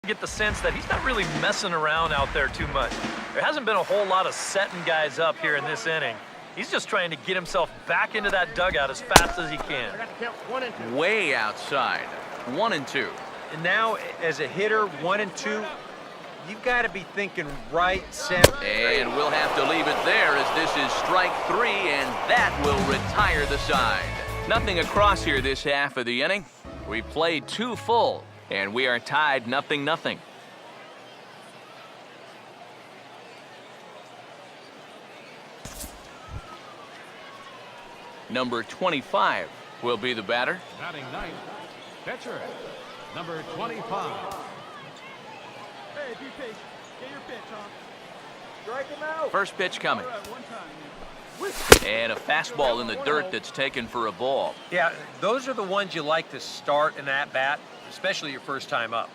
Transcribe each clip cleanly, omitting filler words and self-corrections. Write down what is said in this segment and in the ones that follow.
get the sense that he's not really messing around out there too much. There hasn't been a whole lot of setting guys up here in this inning. He's just trying to get himself back into that dugout as fast as he can. Way outside. 1 and 2. And now, as a hitter, 1 and 2, you've got to be thinking right, center. And we'll have to leave it there as this is strike 3, and that will retire the side. Nothing across here this half of the inning. We played 2 full, and we are tied 0-0. Number 25 will be the batter. Batting ninth, pitcher, number 25. Hey, be patient. Get your pitch, huh? Strike him out. First pitch coming. And a fastball in the dirt that's taken for a ball. Yeah, those are the ones you like to start in that bat, especially your first time up.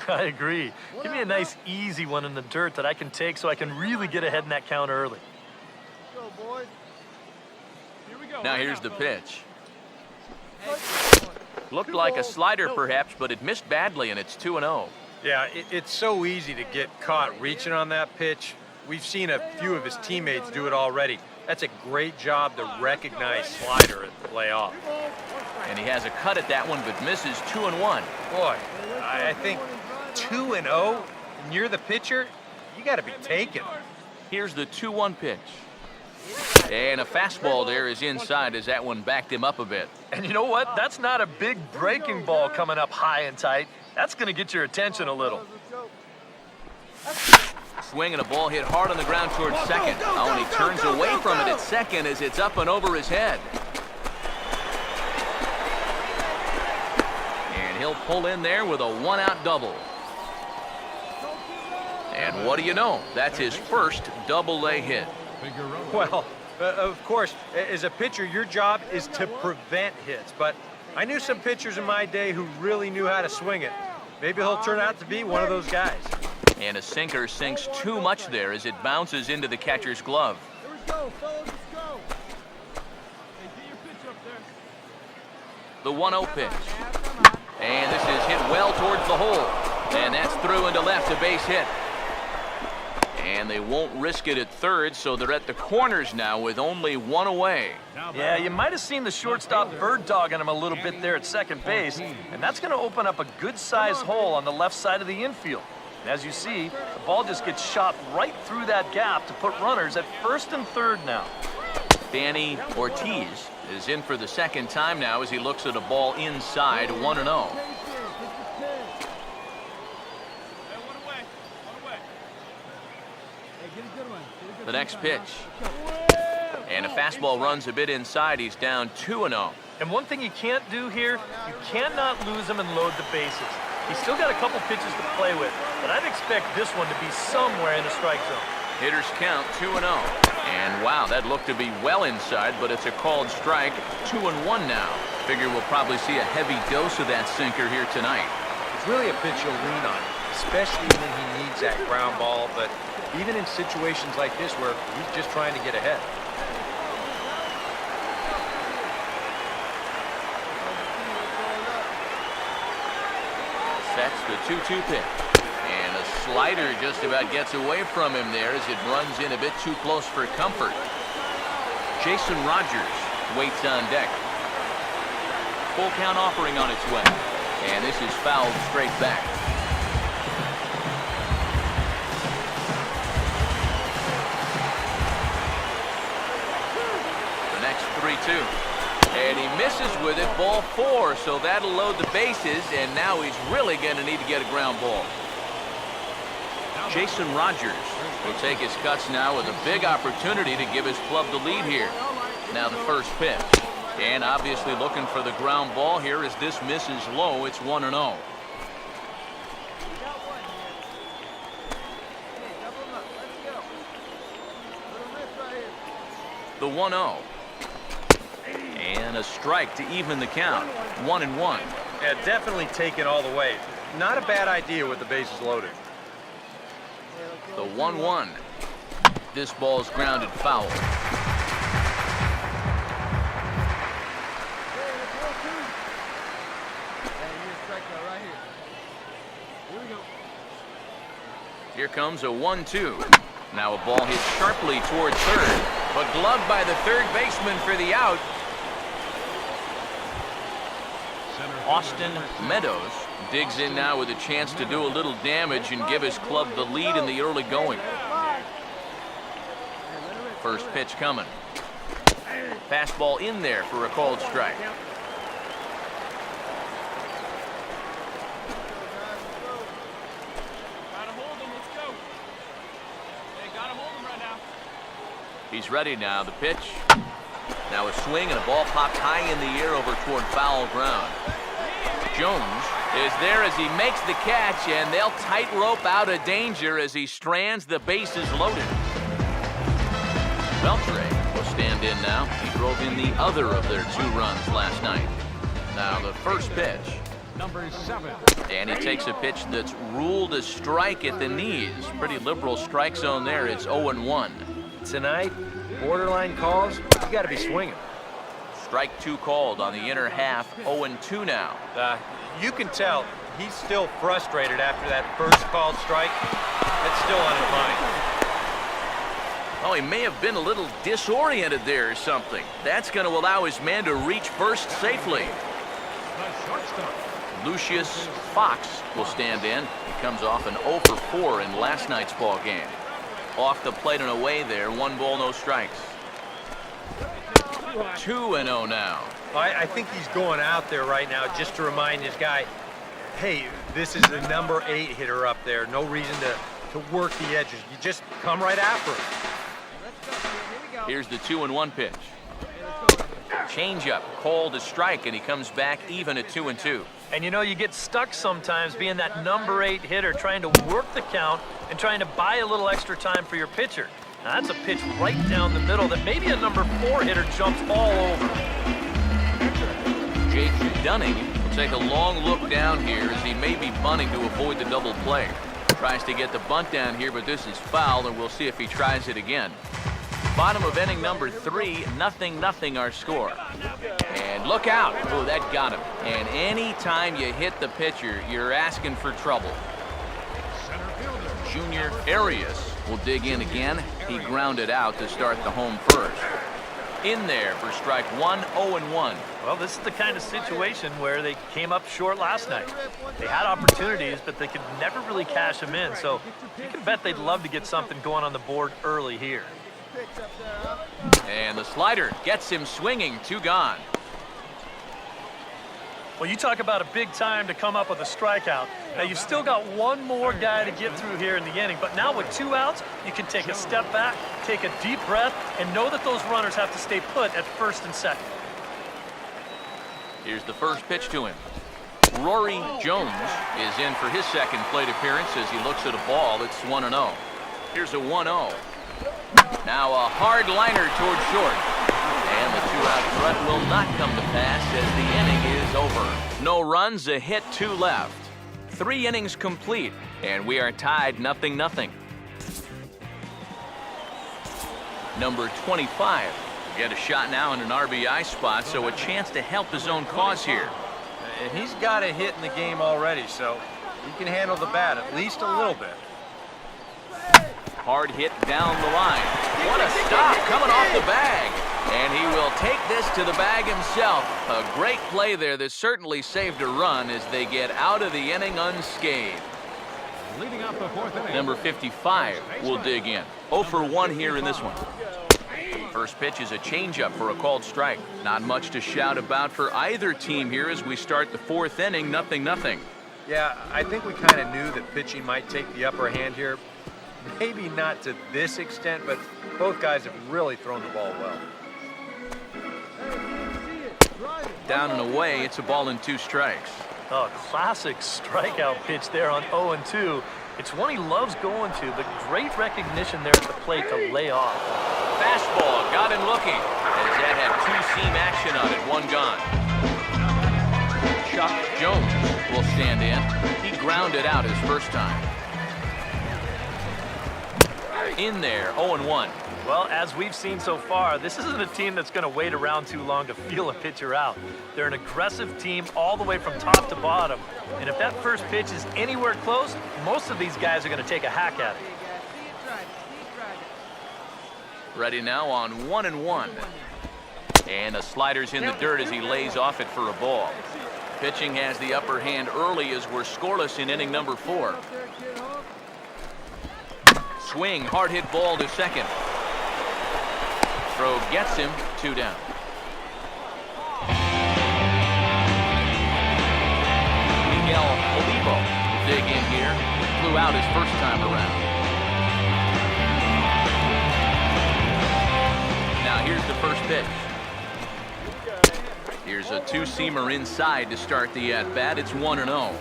I agree. Give me a nice, easy one in the dirt that I can take so I can really get ahead in that count early. Go, boys. Here we go. Now here's the pitch. Looked like a slider perhaps, but it missed badly, and it's 2-0. Yeah, it's so easy to get caught reaching on that pitch. We've seen a few of his teammates do it already. That's a great job to recognize slider and play off. And he has a cut at that one, but misses 2-1. Boy, I think 2-0, and you're the pitcher, you got to be taken. Here's the 2-1 pitch. And a fastball there is inside as that one backed him up a bit. And you know what? That's not a big breaking ball coming up high and tight. That's going to get your attention a little. Swing and a ball hit hard on the ground towards second. Oh, and he turns away from it at second as it's up and over his head. And he'll pull in there with a one-out double. And what do you know? That's his first double-A hit. Well, of course, as a pitcher, your job is to prevent hits. But I knew some pitchers in my day who really knew how to swing it. Maybe he'll turn out to be one of those guys. And a sinker sinks too much there as it bounces into the catcher's glove. Here we go, fellas, let's go. Hey, get your pitch up there. The 1-0 pitch. And this is hit well towards the hole. And that's through into left, a base hit. And they won't risk it at third, so they're at the corners now with only one away. Yeah, you might have seen the shortstop bird dogging him a little bit there at second base, and that's going to open up a good-sized hole on the left side of the infield. And as you see, the ball just gets shot right through that gap to put runners at first and third now. Danny Ortiz is in for the second time now as he looks at a ball inside 1-0. The next pitch. And a fastball runs a bit inside. He's down 2-0. And one thing you can't do here, you cannot lose him and load the bases. He's still got a couple pitches to play with, but I'd expect this one to be somewhere in the strike zone. Hitters count 2-0. And wow, that looked to be well inside, but it's a called strike. 2-1 now. Figure we'll probably see a heavy dose of that sinker here tonight. It's really a pitch you'll lean on, especially when he needs that ground ball, but even in situations like this where he's just trying to get ahead. That's the 2-2 pitch. And a slider just about gets away from him there as it runs in a bit too close for comfort. Jason Rogers waits on deck. Full count offering on its way. And this is fouled straight back. The next 3-2. And he misses with it, ball 4, so that'll load the bases, and now he's really going to need to get a ground ball. Jason Rogers will take his cuts now with a big opportunity to give his club the lead here. Now the first pitch. And obviously looking for the ground ball here as this misses low. It's 1-0. The 1-0. And a strike to even the count. 1-1. Yeah, definitely taken all the way. Not a bad idea with the bases loaded. The 1-1. This ball's grounded foul. Here comes a 1-2. Now a ball hit sharply toward third, but gloved by the third baseman for the out. Austin Meadows digs in now with a chance to do a little damage and give his club the lead in the early going. First pitch coming. Fastball in there for a called strike. He's ready now. The pitch. Now a swing and a ball popped high in the air over toward foul ground. Jones is there as he makes the catch, and they'll tightrope out of danger as he strands the bases loaded. Beltre will stand in now. He drove in the other of their 2 runs last night. Now the first pitch. Number 7. And he takes a pitch that's ruled a strike at the knees. Pretty liberal strike zone there. It's 0-1. Tonight, borderline calls, you got to be swinging. Strike 2 called on the inner half. 0-2 now. You can tell he's still frustrated after that first called strike. That's still on his mind. Oh, he may have been a little disoriented there or something. That's going to allow his man to reach first safely. The shortstop. Lucius Fox will stand in. He comes off an 0-for-4 in last night's ball game. Off the plate and away there. 1 ball, no strikes. 2-0 now. I think he's going out there right now just to remind his guy, hey, this is the number 8 hitter up there. No reason to work the edges. You just come right after him. Here's the 2-1 pitch. Changeup, called a strike, and he comes back even at 2-2. And you know, you get stuck sometimes being that number 8 hitter, trying to work the count and trying to buy a little extra time for your pitcher. Now, that's a pitch right down the middle that maybe a number 4 hitter jumps all over. Jake Dunning will take a long look down here as he may be bunting to avoid the double play. Tries to get the bunt down here, but this is foul, and we'll see if he tries it again. Bottom of inning number 3, 0-0 our score. And look out. Oh, that got him. And any time you hit the pitcher, you're asking for trouble. Junior Arias will dig in again. He grounded out to start the home first. In there for strike 1, 0-1. Well, this is the kind of situation where they came up short last night. They had opportunities, but they could never really cash them in. So you can bet they'd love to get something going on the board early here. And the slider gets him swinging. 2 gone. Well, you talk about a big time to come up with a strikeout. Now, you've still got 1 more guy to get through here in the inning, but now with 2 outs, you can take a step back, take a deep breath, and know that those runners have to stay put at first and second. Here's the first pitch to him. Rory Jones is in for his second plate appearance as he looks at a ball that's 1-0. Here's a 1-0. Now a hard liner toward short. And the 2-out threat will not come to pass as the inning is over. No runs, a hit, 2 left. 3 innings complete, and we are tied 0-0. Number 25 get a shot now in an RBI spot, so a chance to help his own cause here. And he's got a hit in the game already, so he can handle the bat at least a little bit. Hard hit down the line. What a stop coming off the bag. And he will take this to the bag himself. A great play there that certainly saved a run as they get out of the inning unscathed. Leading off the 4th inning. Number 55 will dig in. 0-for-1 here in this one. First pitch is a changeup for a called strike. Not much to shout about for either team here as we start the 4th inning, 0-0. Yeah, I think we kind of knew that pitching might take the upper hand here. Maybe not to this extent, but both guys have really thrown the ball well. Down and away, it's a ball and 2 strikes. Oh, classic strikeout pitch there on 0-2. It's one he loves going to, but great recognition there at the plate to lay off. Fastball got him looking as that had 2-seam action on it, 1 gone. Chuck Jones will stand in. He grounded out his first time. in there, 0-1. Well, as we've seen so far, this isn't a team that's going to wait around too long to feel a pitcher out. They're an aggressive team all the way from top to bottom. And if that first pitch is anywhere close, most of these guys are going to take a hack at it. Ready now on 1-1. And the slider's in the dirt as he lays off it for a ball. Pitching has the upper hand early as we're scoreless in inning number 4. Swing, hard hit ball to second. Throw gets him, 2 down. Miguel Olivo will dig in here. Flew out his first time around. Now here's the first pitch. Here's a two-seamer inside to start the at-bat. It's 1-0.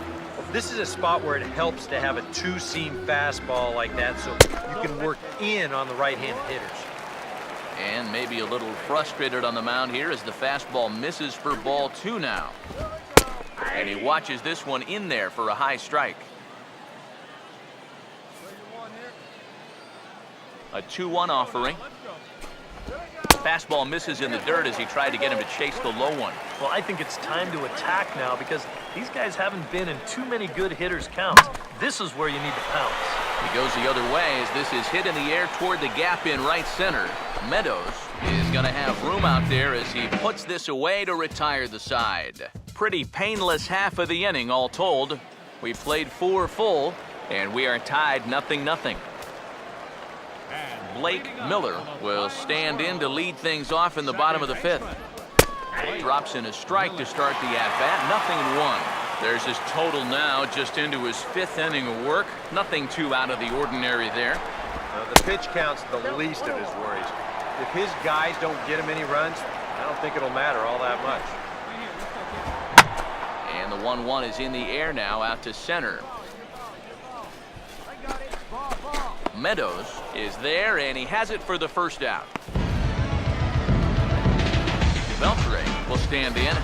This is a spot where it helps to have a two-seam fastball like that so you can work in on the right-handed hitters. And maybe a little frustrated on the mound here as the fastball misses for ball 2 now. And he watches this one in there for a high strike. A 2-1 offering. Fastball misses in the dirt as he tried to get him to chase the low one. Well, I think it's time to attack now because these guys haven't been in too many good hitters' counts. This is where you need to pounce. He goes the other way as this is hit in the air toward the gap in right center. Meadows is going to have room out there as he puts this away to retire the side. Pretty painless half of the inning all told. We played 4 full and we are tied 0-0. Blake Miller will stand in to lead things off in the bottom of the 5th. Drops in a strike to start the at-bat. 0-1. There's his total now, just into his 5th inning of work. Nothing too out of the ordinary there. The pitch count's the least of his worries. If his guys don't get him any runs, I don't think it'll matter all that much. And the 1-1 is in the air now out to center. Meadows is there, and he has it for the first out. Beltre will stand in.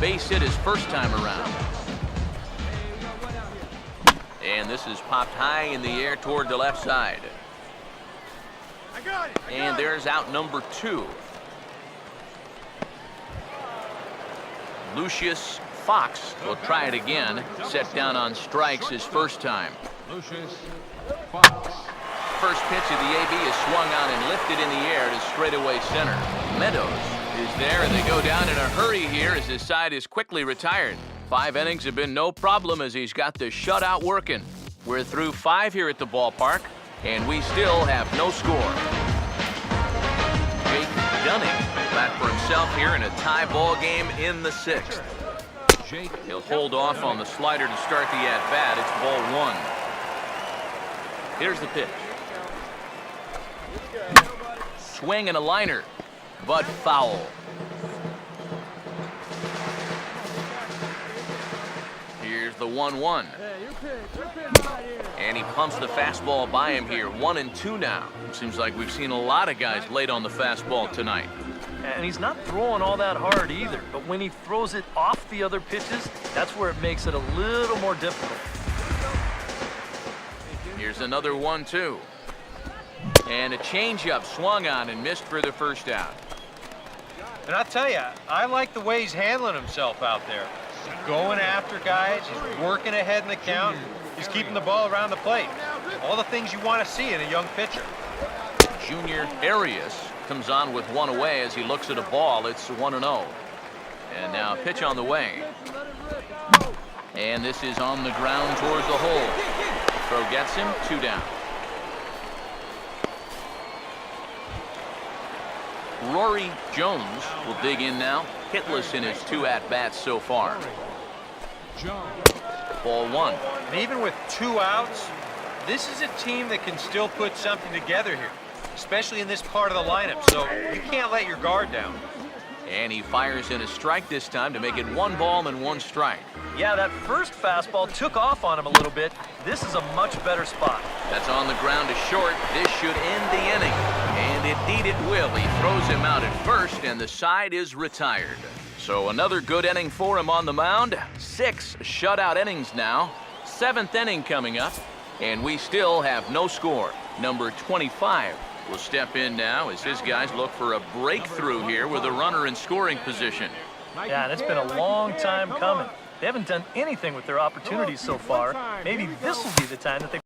Base hit his first time around. And this is popped high in the air toward the left side. And there's out number 2. Lucius Fox will try it again. Set down on strikes his first time. Lucius Fox. First pitch of the AB is swung on and lifted in the air to straightaway center. Meadows is there, and they go down in a hurry here as his side is quickly retired. 5 innings have been no problem as he's got the shutout working. We're through 5 here at the ballpark, and we still have no score. Jake Dunning back for himself here in a tie ball game in the 6th. He'll hold off on the slider to start the at-bat. It's ball 1. Here's the pitch. Swing and a liner, but foul. Here's the 1-1. And he pumps the fastball by him here. 1-2 now. Seems like we've seen a lot of guys late on the fastball tonight. And he's not throwing all that hard either. But when he throws it off the other pitches, that's where it makes it a little more difficult. Here's another 1-2. And a changeup swung on and missed for the first out. And I'll tell you, I like the way he's handling himself out there. He's going after guys, he's working ahead in the count, he's keeping the ball around the plate. All the things you want to see in a young pitcher. Junior Arias comes on with one away as he looks at a ball. It's 1-0. And now a pitch on the way. And this is on the ground towards the hole. Throw gets him, 2 down. Rory Jones will dig in now. Hitless in his 2 at-bats so far. Ball 1. And even with 2 outs, this is a team that can still put something together here, especially in this part of the lineup, so you can't let your guard down. And he fires in a strike this time to make it 1 ball and 1 strike. Yeah, that first fastball took off on him a little bit. This is a much better spot. That's on the ground to short. This should end the inning. And indeed it will. He throws him out at first, and the side is retired. So another good inning for him on the mound. 6 shutout innings now. 7th inning coming up, and we still have no score. Number 25 will step in now as his guys look for a breakthrough here with a runner in scoring position. Yeah, and it's been a long time coming. They haven't done anything with their opportunities so far. Maybe this will be the time that they